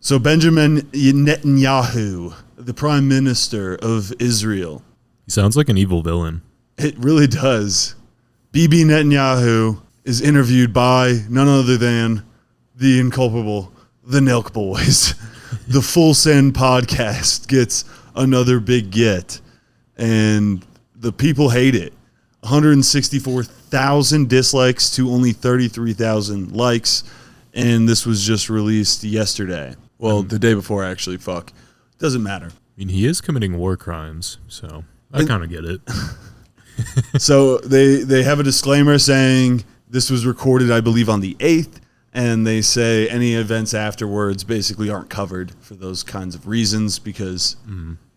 So Benjamin Netanyahu, the prime minister of Israel. He sounds like an evil villain. It really does. Bibi Netanyahu is interviewed by none other than the inculpable, the Nelk boys. The Full Send podcast gets another big get, and the people hate it. 164,000 dislikes to only 33,000 likes, and this was just released yesterday. Well, the day before, actually. Fuck. Doesn't matter. I mean, he is committing war crimes, so I kind of get it. So they have a disclaimer saying this was recorded, I believe, on the 8th, and they say any events afterwards basically aren't covered for those kinds of reasons because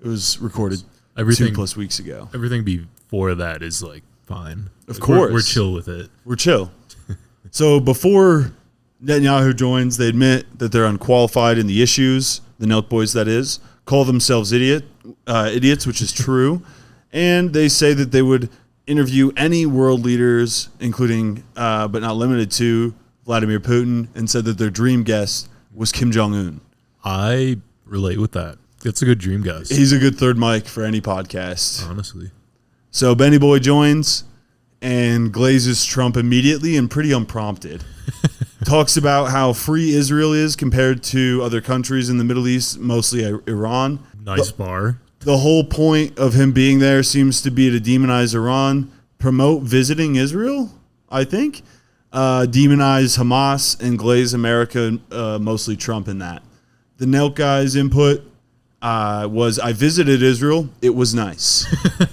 it was recorded 2+ weeks ago. Everything before that is, like, fine. Of course. We're chill with it. We're chill. So before Netanyahu joins, they admit that they're unqualified in the issues, the Nelk boys that is, call themselves idiots, which is true, and they say that they would interview any world leaders, including, but not limited to, Vladimir Putin, and said that their dream guest was Kim Jong-un. I relate with that. That's a good dream guest. He's a good third mic for any podcast. Honestly. So Benny Boy joins and glazes Trump immediately and pretty unprompted. Talks about how free Israel is compared to other countries in the Middle East, mostly Iran. Nice bar. The whole point of him being there seems to be to demonize Iran, promote visiting Israel, I think, demonize Hamas, and glaze America, mostly Trump in that. The Nelk guy's input was, I visited Israel. It was nice.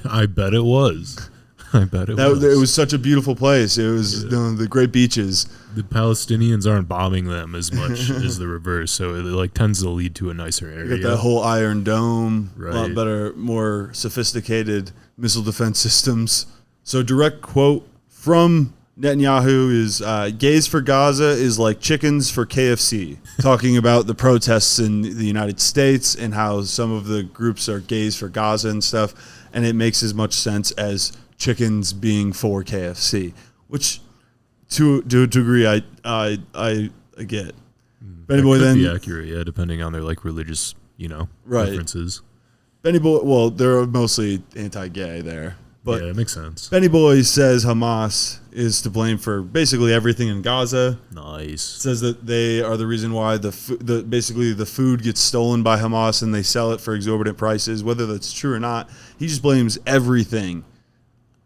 I bet it was. It was such a beautiful place. It was the great beaches. The Palestinians aren't bombing them as much as the reverse, so it like tends to lead to a nicer area. You got that whole Iron Dome, right. A lot better, more sophisticated missile defense systems. So direct quote from Netanyahu is, gays for Gaza is like chickens for KFC. Talking about the protests in the United States and how some of the groups are gays for Gaza and stuff, and it makes as much sense as chickens being for KFC, which to a degree I get. Benny Boy then be accurate, yeah, depending on their like religious, preferences. Benny Boy, well, they're mostly anti-gay there, but yeah, it makes sense. Benny Boy says Hamas is to blame for basically everything in Gaza. Nice. Says that they are the reason why basically the food gets stolen by Hamas and they sell it for exorbitant prices. Whether that's true or not, he just blames everything.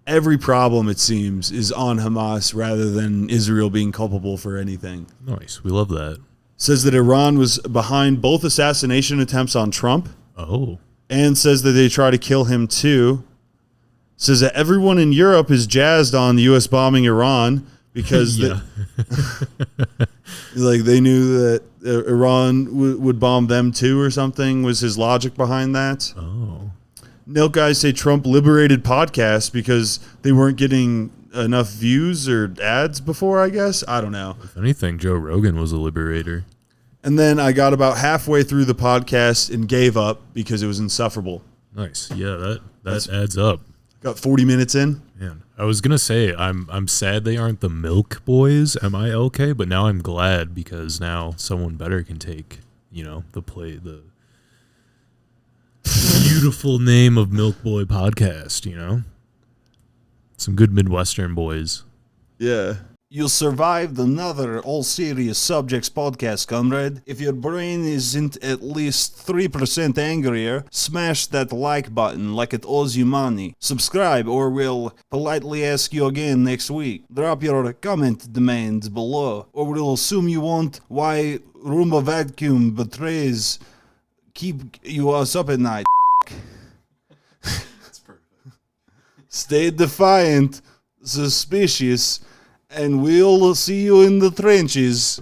Every problem, it seems, is on Hamas rather than Israel being culpable for anything. Nice. We love that. Says that Iran was behind both assassination attempts on Trump. Oh. And says that they try to kill him too. Says that everyone in Europe is jazzed on the U.S. bombing Iran because they knew that Iran would bomb them too or something, was his logic behind that. Oh. Nelk guys say Trump liberated podcasts because they weren't getting enough views or ads before, I guess. I don't know. If anything, Joe Rogan was a liberator. And then I got about halfway through the podcast and gave up because it was insufferable. Nice. Yeah, that adds up. Got 40 minutes in. Man, I was going to say, I'm sad they aren't the Milk Boys, MILK, but now I'm glad because now someone better can take, the beautiful name of Milk Boy podcast, Some good Midwestern boys. Yeah. You survived another All Serious Subjects podcast, comrade. If your brain isn't at least 3% angrier, smash that like button like it owes you money. Subscribe or we'll politely ask you again next week. Drop your comment demands below, or we'll assume you want why Roomba Vacuum betrays keep us up at night. That's perfect. Stay defiant, suspicious, and we'll see you in the trenches.